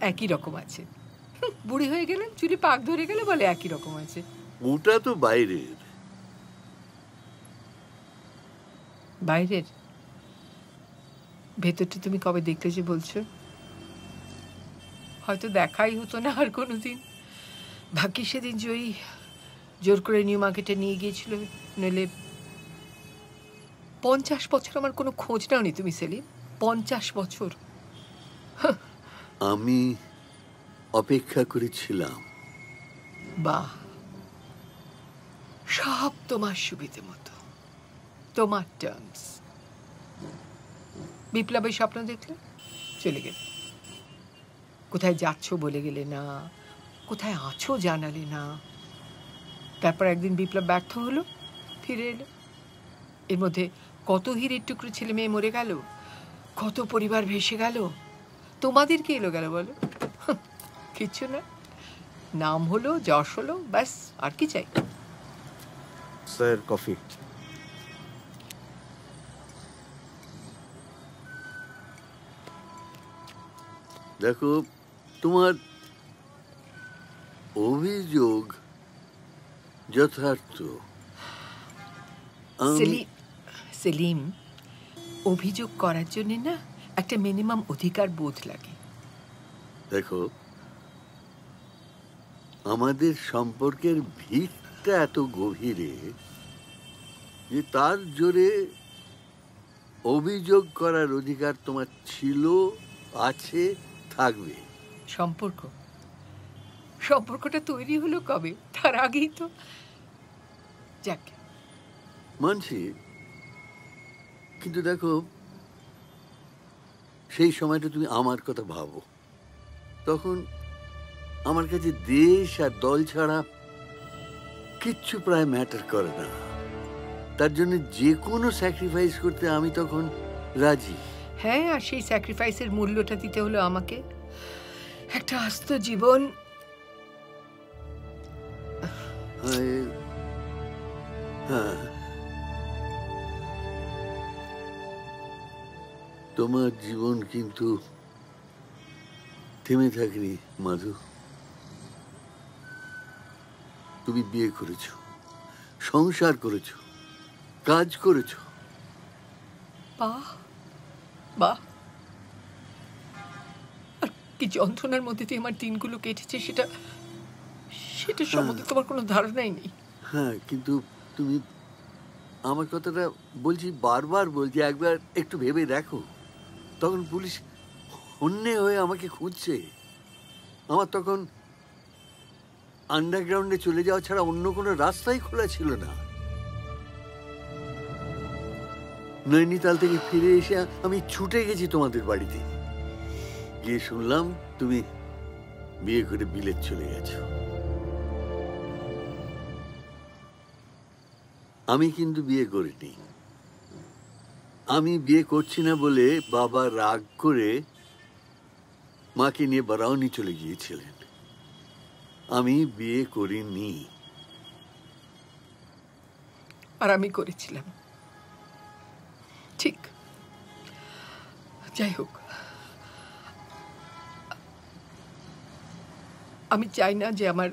একই রকম আছে। বুড়ি হয়ে গেলেন, চুলে পাক ধরে গেলে বলে একই রকম আছে। ওটা তো বাইরের। বাইরের? ভেতরটা তুমি কবে দেখলে যে বলছো? হয়তো দেখাই হতো না আর কোনোদিন। ভাগ্যি সেদিন জয়ী জোর করে নিউ মার্কেটে নিয়ে গিয়েছিল, নইলে 50 বছর আমার কোনো খোঁজ নাওনি তুমি সেলিম। 50 বছর। আমি অপেক্ষা করেছিলাম। বাহ, সব তোমার সুবিধে মতো, তোমার টার্মস। বিপ্লবের স্বপ্ন দেখলে, চলে গেলে। কোথায় যাচ্ছ বলে গেলে না, কোথায় আছো জানালে না। তারপর একদিন বিপ্লব ব্যর্থ হলো, ফিরে এলো। এর মধ্যে কত হীরের টুকরো ছেলে মেয়ে মরে গেল, কত পরিবার ভেসে গেল। তোমাদের কি এলো গেল বলো? কিচ্ছু না, নাম হলো, যশ হলো, ব্যাস। আর কি চাই? Sir, coffee. দেখো, তোমার অভিযোগ যথার্থ। সেলিম, অভিযোগ করার জন্য না একটা মিনিমাম অধিকার বোধ লাগে। দেখো, আমাদের সম্পর্কের ভিতটা এত গভীরে যে তার জোরে অভিযোগ করার অধিকার তোমার ছিল, আছে, থাকবে। সম্পর্কটা তৈরি হলো কবে? তার আগেই তো। যাক, মানছি, কিন্তু দেখো, সেই সময়টা তুমি আমার কথা ভাবো। তখন আমার কাছে দেশ আর দল ছাড়া কিচ্ছু প্রায় ম্যাটার করে না। তার জন্য যে কোনো স্যাক্রিফাইস করতে আমি তখন রাজি। হ্যাঁ, আর সেই স্যাক্রিফাইসের মূল্যটা দিতে হলো আমাকে। একটা আস্ত জীবন। হ্যাঁ, তোমার জীবন কিন্তু থেমে থাকেনি মাধু। তুমি বিয়ে করেছো, সংসার করেছো, কাজ করেছো। বাহ বাহ, আর কি যন্ত্রণার মধ্যে দিয়ে আমার দিনগুলো কেটেছে সেটা সম্বন্ধে তোমার কোনো ধারণাই নেই। হ্যাঁ, কিন্তু তুমি আমার কথাটা বলছি, বারবার বলছি, একবার একটু ভেবে দেখো। তখন পুলিশ হন্যে হয়ে আমাকে খুঁজছে। আমার তখন আন্ডারগ্রাউন্ডে চলে যাওয়া ছাড়া অন্য কোনো রাস্তাই খোলা ছিল না। নৈনিতাল থেকে ফিরে এসে আমি ছুটে গেছি তোমাদের বাড়িতে, গিয়ে শুনলাম তুমি বিয়ে করে বিলেত চলে গেছো। আমি কিন্তু বিয়ে করিনি। আমি বিয়ে করছি না বলে বাবা রাগ করে মাকে নিয়ে বারাউনি চলে গিয়েছিলেন। আমি বিয়ে করিনি। আর আমি করেছিলাম। ঠিক, যাই হোক, আমি চাই না যে আমার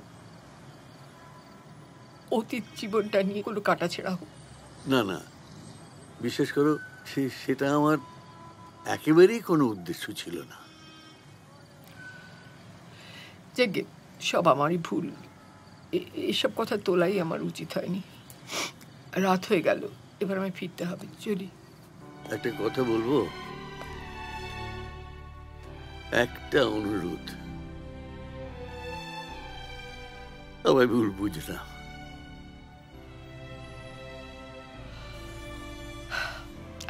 অতীত জীবনটা নিয়ে কোনো কাটাছেঁড়া হোক। না না, বিশ্বাস করো, সেটা আমার একেবারেই কোনো উদ্দেশ্য ছিল না। যাকে সব আমারই ভুল। এসব কথা তোলাই আমার উচিত হয়নি। রাত হয়ে গেল, এবার আমি ফিরতে হবে, চলি। একটা কথা বলবো, একটা অনুরোধ, আমায় ভুল বুঝে না।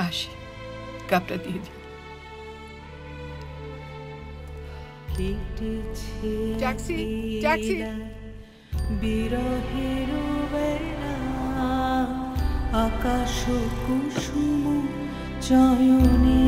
আসি, কাপটা দিয়ে দিই। Taxi, taxi. বিরহের বেলা আকাশ কুসুম চয়নে